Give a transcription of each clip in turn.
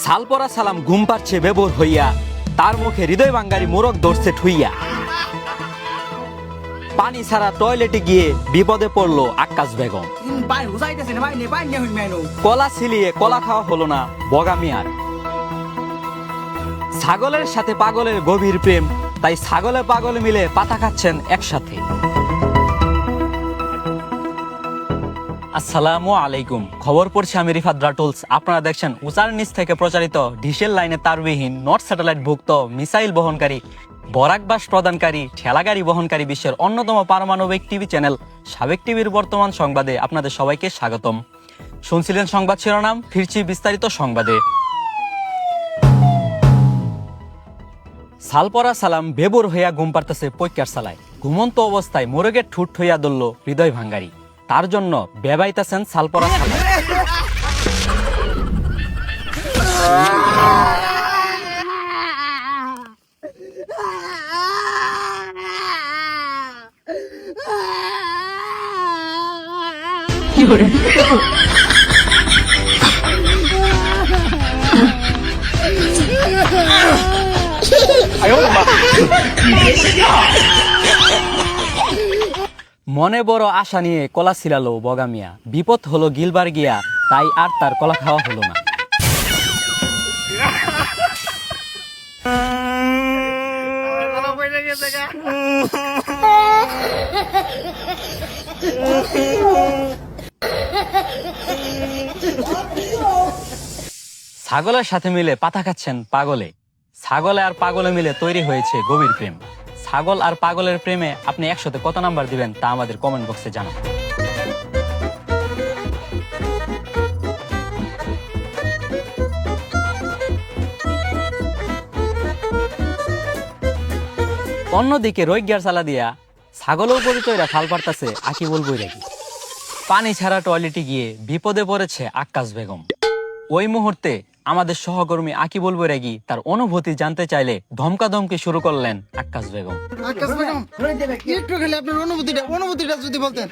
সালপরা সালাম ঘুম পাচ্ছে বেবর হইয়া, তার মুখে হৃদয় বাঙ্গারি মোরগ ধরছে ঠুইয়া। পানি ছাড়া টয়লেটে গিয়ে বিপদে পড়লো আক্কাস বেগম। কলা ছিলিয়ে কলা খাওয়া হলো না বগামিয়ার। ছাগলের সাথে পাগলের গভীর প্রেম, তাই ছাগলে পাগলে মিলে পাতা খাচ্ছেন একসাথে। আসসালামু আলাইকুম, খবর পড়ছি আমি রিফাত রাটুলস। আপনারা দেখছেন উচার নিচ থেকে প্রচারিত ডিশেল লাইনে তারবিহীন নর্থ স্যাটেলাইট ভুক্ত মিসাইল বহনকারী বরাকবাস প্রদানকারী ঠেলাগাড়ি বহনকারী বিশ্বের অন্যতম পারমাণবিক টিভি চ্যানেল সাবেক টিভির বর্তমান সংবাদে আপনাদের সবাইকে স্বাগতম। শুনছিলেন সংবাদ শিরোনাম, ফিরছি বিস্তারিত সংবাদে। সালপরা সালাম বেবর হইয়া ঘুম পারতেছে পৈকার সালায়। ঘুমন্ত অবস্থায় মোরগের ঠুট হইয়া দলল হৃদয় ভাঙ্গারি। তার জন্য বেবাইতেছেন সালপরা সালাম। মনে বড় আশা নিয়ে কলা ছিলালো বগামিয়া, বিপদ হলো গিলবার গিয়া, তাই আর তার কলা খাওয়া হলো না। ছাগলের সাথে মিলে পাতা খাচ্ছেন পাগলে। ছাগলে আর পাগলে মিলে তৈরি হয়েছে গভীর প্রেম। ছাগল আর পাগলের প্রেমে আপনি 100তে কত নাম্বার দিবেন তা আমাদের কমেন্ট বক্সে জানান। অন্যদিকে রোহিঙ্গার চালা দিয়া ছাগলের পরিচয়রা ফাল পারতাছে আকিবুল বৈরাগী। পানি ছাড়া টয়লেটে গিয়ে বিপদে পড়েছে আক্কাস বেগম। ওই মুহূর্তে আমাদের সহকর্মী আকিবুল বৈরাগী তার অনুভূতি জানতে চাইলে ধমকাধমকি শুরু করলেন আক্কাস বেগম। আক্কাস বেগম, একটু খালি আপনার অনুভূতিটা যদি বলতেন।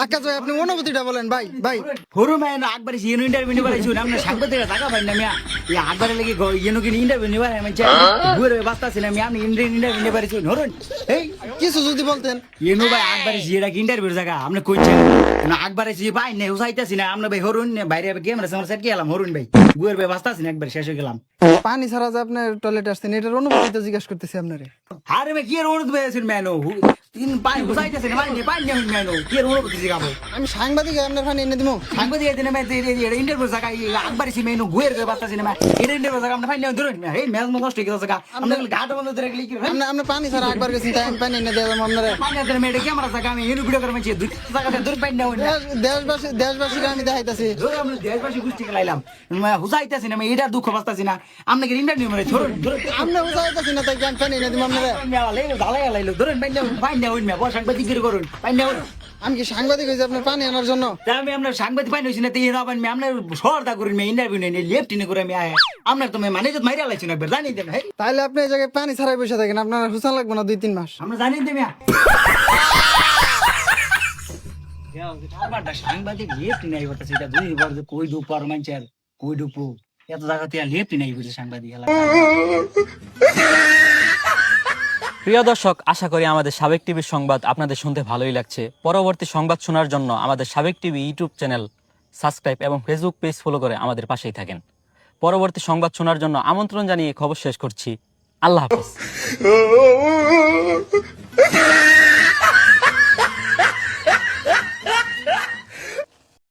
আক্কাস ভাই, আপনি অনুভূতিটা বলেন। ভাই হরু ম্যান আকবার ইয়েনো ইন্টারভিউ নিবার আইছো না, আমরা সাংবাদিকরা টাকা পাই না মিয়া। এই আকবারে লাগি ইয়েনো কি ইন্টারভিউ নিবার আমি চাই ঘুরে বাস্তাছি না মিয়া। আমি ইন্টারভিউ নিবার আইছো হরুন। এই কিছু যদি বলতেন। ইয়েনো ভাই আকবারে ইয়েরা কি ইন্টারভিউর জায়গা আপনি কইছেন না? আকবারে জি ভাই নে উসাইতাছি না আমরা ভাই হরুন বাইরে গেম রে সামনে সেট গেলাম হরুন ভাই ঘুরে ভাই বাস্তাছি না, একবার শেষ হয়ে গেলাম। পানি ছাড়া যে আপনার টয়লেট আসছেন, এটার অনুভূতি তো জিজ্ঞাসা করতেছি আপনারে। আরে ভাই কি এর অনুভূতি পেয়েছেন ম্যানো? তিন পাই উসাইতাছি না ভাই নে ম্যানো কি এর অনুভূতি জিগাবো? আমি সাংবাদিক, আপনার পানি এনে দিব। সাংবাদিক এদিনে ভাই ইন্টারভিউ জায়গা আকবারে সি মেনু ঘুরে ভাই বাস্তাছি না এটা ইন্টারভিউ জায়গা আমরা ফাইন ধরুন না। এই ম্যাচ মত নষ্ট হয়ে গেছে আমরা ঘাট বন্ধ ধরে গেলি কি আপনি পানি ছাড়া একবার গেছেন, তাই আমি পানি এনে দিয়ে দেবো আপনারে। পানি ধরে মেয়েটা ক্যামেরা জায়গা আমি ইউনিট ভিডিও করে মানছি দুই জায়গাতে দূর পাই না দেশবাসীকে আমি দেখাইতেছি। ধরে আমরা দেশবাসী গোষ্ঠী লাইলাম হুজাইতাছি না, আমি এটা দুঃখ বাস্তাছি না। আপনাকে ইন্টারভিউ মানে ধরুন আপনি উঠাইতেছি না, তাই আমি পানি এনে দিব আপনারে। ধরুন পাই না হইন মেয়া সাংবাদিক করুন পাই না। আমি কি সাংবাদিক হয়েছি আপনার পানি আনার জন্য? আমি আপনার সাংবাদিক পাই হয়েছি না, তুই রাবেন আপনার সরদা করুন মেয়ে ইন্টারভিউ নেই লেফট ইনে করে আমি আপনার তো মানে মাইরা লাইছি না একবার জানি দেন। তাহলে আপনি এই জায়গায় পানি ছাড়াই বসে থাকেন, আপনার হুসান লাগবে না 2-3 মাস। আমরা জানি দেমিয়া সাংবাদিক লেফট নাই বলতেছে এটা দুইবার কই ডুপার মানছে কই ডুপু এত জায়গাতে লেফট নাই বুঝে সাংবাদিক। প্রিয় দর্শক, আশা করি আমাদের সাবেক টিভির সংবাদ আপনাদের শুনতে ভালোই লাগছে। পরবর্তী সংবাদ শোনার জন্য আমাদের সাবেক টিভি ইউটিউব চ্যানেল সাবস্ক্রাইব এবং ফেসবুক পেজ ফলো করে আমাদের পাশেই থাকেন। পরবর্তী সংবাদ শোনার জন্য আমন্ত্রণ জানিয়ে খবর শেষ করছি। আল্লাহ হাফেজ।